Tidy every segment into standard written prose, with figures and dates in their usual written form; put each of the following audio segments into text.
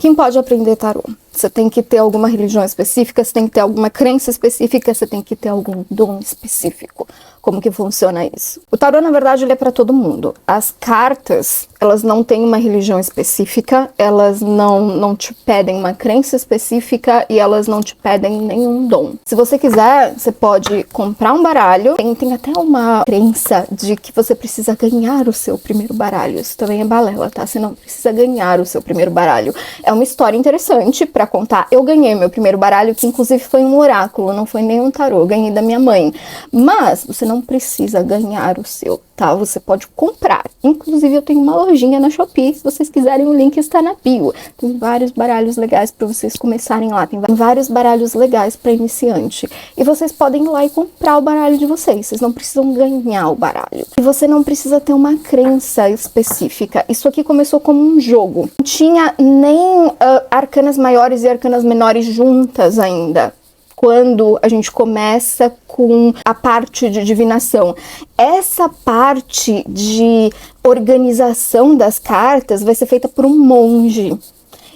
Quem pode aprender tarô? Você tem que ter alguma religião específica, você tem que ter alguma crença específica, você tem que ter algum dom específico. Como que funciona isso? O tarô, na verdade, ele é para todo mundo. As cartas, elas não têm uma religião específica, elas não te pedem uma crença específica e elas não te pedem nenhum dom. Se você quiser, você pode comprar um baralho. Tem até uma crença de que você precisa ganhar o seu primeiro baralho. Isso também é balela, tá? Você não precisa ganhar o seu primeiro baralho. É uma história interessante pra contar. Eu ganhei meu primeiro baralho, que inclusive foi um oráculo, não foi nenhum tarô. Eu ganhei da minha mãe. Mas você não precisa ganhar o seu, tá? Você pode comprar. Inclusive, eu tenho uma lojinha na Shopee. Se vocês quiserem, o link está na bio. Tem vários baralhos legais para vocês começarem lá. Tem vários baralhos legais para iniciante. E vocês podem ir lá e comprar o baralho de vocês. Vocês não precisam ganhar o baralho. E você não precisa ter uma crença específica. Isso aqui começou como um jogo. Não tinha nem arcanas maiores e arcanas menores juntas ainda. Quando a gente começa com a parte de divinação. Essa parte de organização das cartas vai ser feita por um monge.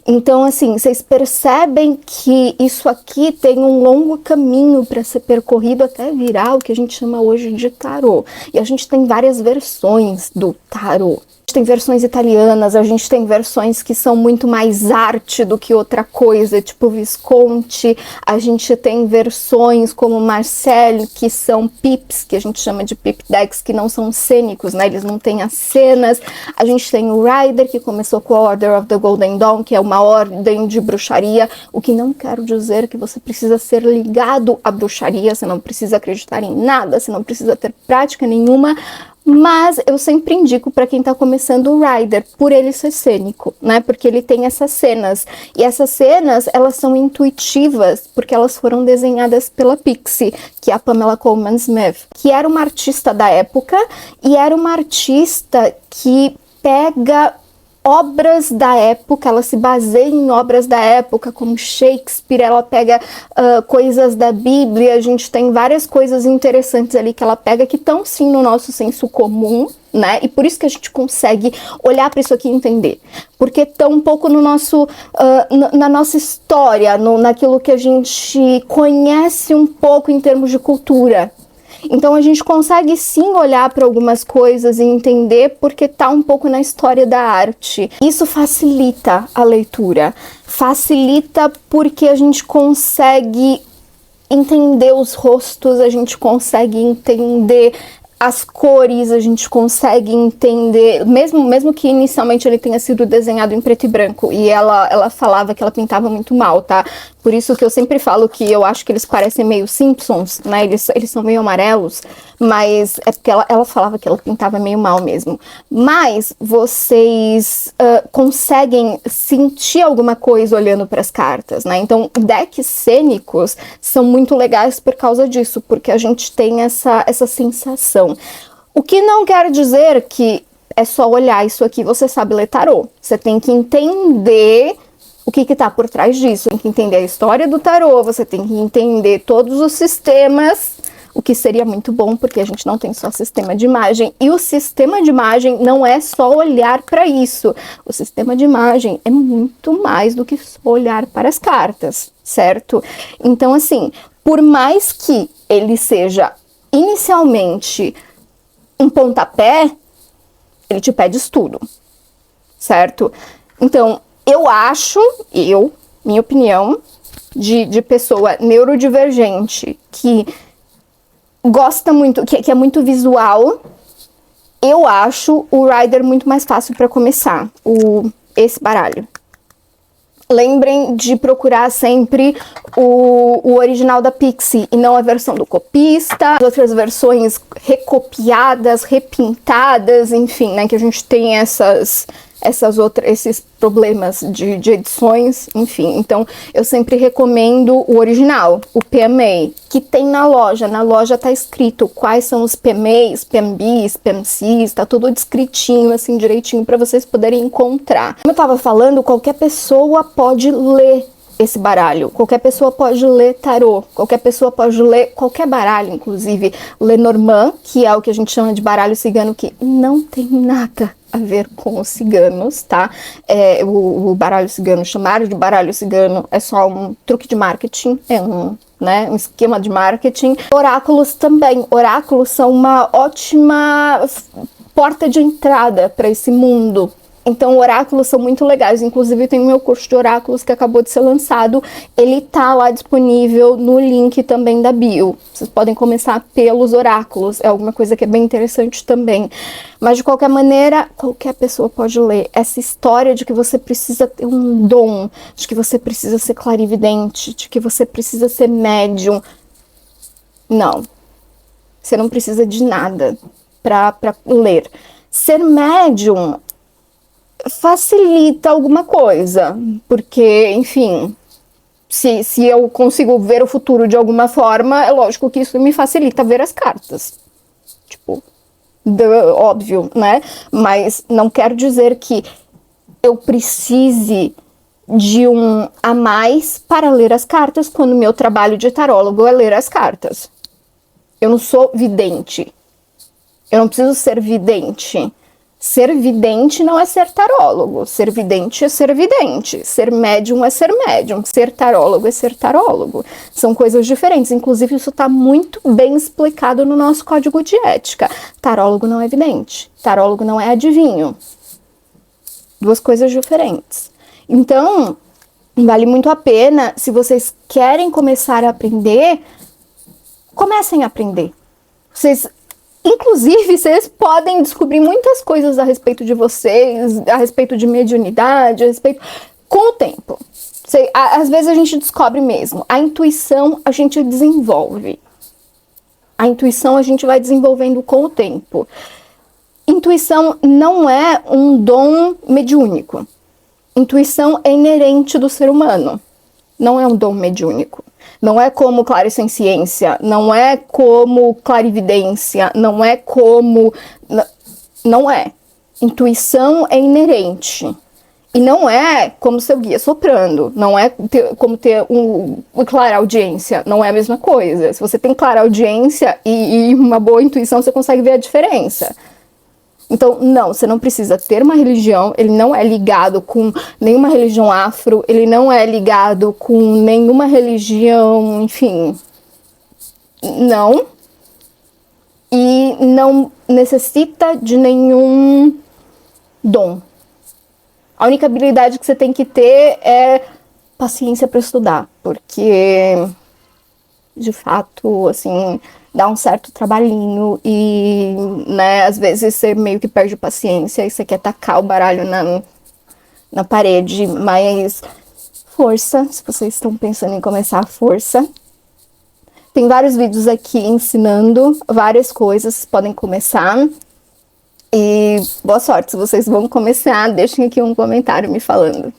Então, assim, vocês percebem que isso aqui tem um longo caminho para ser percorrido até virar o que a gente chama hoje de tarô. E a gente tem várias versões do tarô. Tem versões italianas, a gente tem versões que são muito mais arte do que outra coisa, tipo Visconti. A gente tem versões como Marcel, que são pips, que a gente chama de pip decks, que não são cênicos, né? Eles não têm as cenas. A gente tem o Rider, que começou com a Order of the Golden Dawn, que é uma ordem de bruxaria, o que não quero dizer que você precisa ser ligado à bruxaria, você não precisa acreditar em nada, você não precisa ter prática nenhuma. Mas eu sempre indico para quem tá começando o Rider, por ele ser cênico, né? Porque ele tem essas cenas. E essas cenas, elas são intuitivas, porque elas foram desenhadas pela Pixie, que é a Pamela Coleman Smith, que era uma artista da época, e era uma artista que pega obras da época, ela se baseia em obras da época, como Shakespeare, ela pega coisas da Bíblia, a gente tem várias coisas interessantes ali que ela pega, que estão sim no nosso senso comum, né? E por isso que a gente consegue olhar para isso aqui e entender. Porque estão um pouco no nosso, na nossa história, naquilo que a gente conhece um pouco em termos de cultura. Então a gente consegue sim olhar para algumas coisas e entender porque tá um pouco na história da arte. Isso facilita a leitura, facilita porque a gente consegue entender os rostos, a gente consegue entender as cores, a gente consegue entender, mesmo que inicialmente ele tenha sido desenhado em preto e branco, e ela falava que ela pintava muito mal, tá? Por isso que eu sempre falo que eu acho que eles parecem meio Simpsons, né? Eles são meio amarelos, mas é porque ela falava que ela pintava meio mal mesmo. Mas vocês conseguem sentir alguma coisa olhando para as cartas, né? Então, decks cênicos são muito legais por causa disso, porque a gente tem essa sensação. O que não quer dizer que é só olhar isso aqui, você sabe ler tarô. Você tem que entender o que está por trás disso. Tem que entender a história do tarô, você tem que entender todos os sistemas, o que seria muito bom, porque a gente não tem só sistema de imagem. E o sistema de imagem não é só olhar para isso. O sistema de imagem é muito mais do que só olhar para as cartas, certo? Então, assim, por mais que ele seja inicialmente um pontapé, ele te pede estudo, certo? Então, eu acho, minha opinião, de pessoa neurodivergente, que gosta muito, que é muito visual, eu acho o Rider muito mais fácil para começar, esse baralho. Lembrem de procurar sempre o original da Pixie e não a versão do copista, as outras versões recopiadas, repintadas, enfim, né, que a gente tem esses problemas de edições, enfim. Então, eu sempre recomendo o original, o PMA, que tem na loja. Na loja tá escrito quais são os PMAs, PMBs, PMCs, tá tudo descritinho, assim, direitinho, para vocês poderem encontrar. Como eu tava falando, qualquer pessoa pode ler esse baralho. Qualquer pessoa pode ler tarô, qualquer pessoa pode ler qualquer baralho, inclusive Lenormand, que é o que a gente chama de baralho cigano, que não tem nada a ver com os ciganos, tá? O baralho cigano, chamar de baralho cigano é só um truque de marketing, um esquema de marketing. Oráculos também. Oráculos são uma ótima porta de entrada para esse mundo. Então, oráculos são muito legais. Inclusive, tem o meu curso de oráculos que acabou de ser lançado. Ele tá lá disponível no link também da bio. Vocês podem começar pelos oráculos. É alguma coisa que é bem interessante também. Mas, de qualquer maneira, qualquer pessoa pode ler. Essa história de que você precisa ter um dom, de que você precisa ser clarividente, de que você precisa ser médium. Não. Você não precisa de nada para ler. Ser médium facilita alguma coisa, porque, enfim, se eu consigo ver o futuro de alguma forma, é lógico que isso me facilita ver as cartas. Tipo, óbvio, né? Mas não quer dizer que eu precise de um a mais para ler as cartas, quando o meu trabalho de tarólogo é ler as cartas. Eu não sou vidente. Eu não preciso ser vidente. Ser vidente não é ser tarólogo. Ser vidente é ser vidente. Ser médium é ser médium. Ser tarólogo é ser tarólogo. São coisas diferentes. Inclusive, isso está muito bem explicado no nosso código de ética. Tarólogo não é vidente. Tarólogo não é adivinho. Duas coisas diferentes. Então, vale muito a pena, se vocês querem começar a aprender, comecem a aprender. Inclusive, vocês podem descobrir muitas coisas a respeito de vocês, a respeito de mediunidade, com o tempo. Às vezes a gente descobre mesmo. A intuição a gente desenvolve. A intuição a gente vai desenvolvendo com o tempo. Intuição não é um dom mediúnico. Intuição é inerente do ser humano. Não é um dom mediúnico. Não é como clarisciência, não é como clarividência, não é como... Não é. Intuição é inerente. E não é como seu guia soprando. Não é como ter clareaudiência. Não é a mesma coisa. Se você tem clareaudiência e uma boa intuição, você consegue ver a diferença. Então, não, você não precisa ter uma religião, ele não é ligado com nenhuma religião afro, ele não é ligado com nenhuma religião, enfim, não. E não necessita de nenhum dom. A única habilidade que você tem que ter é paciência para estudar, porque, de fato, assim... dá um certo trabalhinho e, né, às vezes você meio que perde paciência e você quer tacar o baralho na parede, mas força, se vocês estão pensando em começar, força. Tem vários vídeos aqui ensinando várias coisas, podem começar. E boa sorte, se vocês vão começar, deixem aqui um comentário me falando.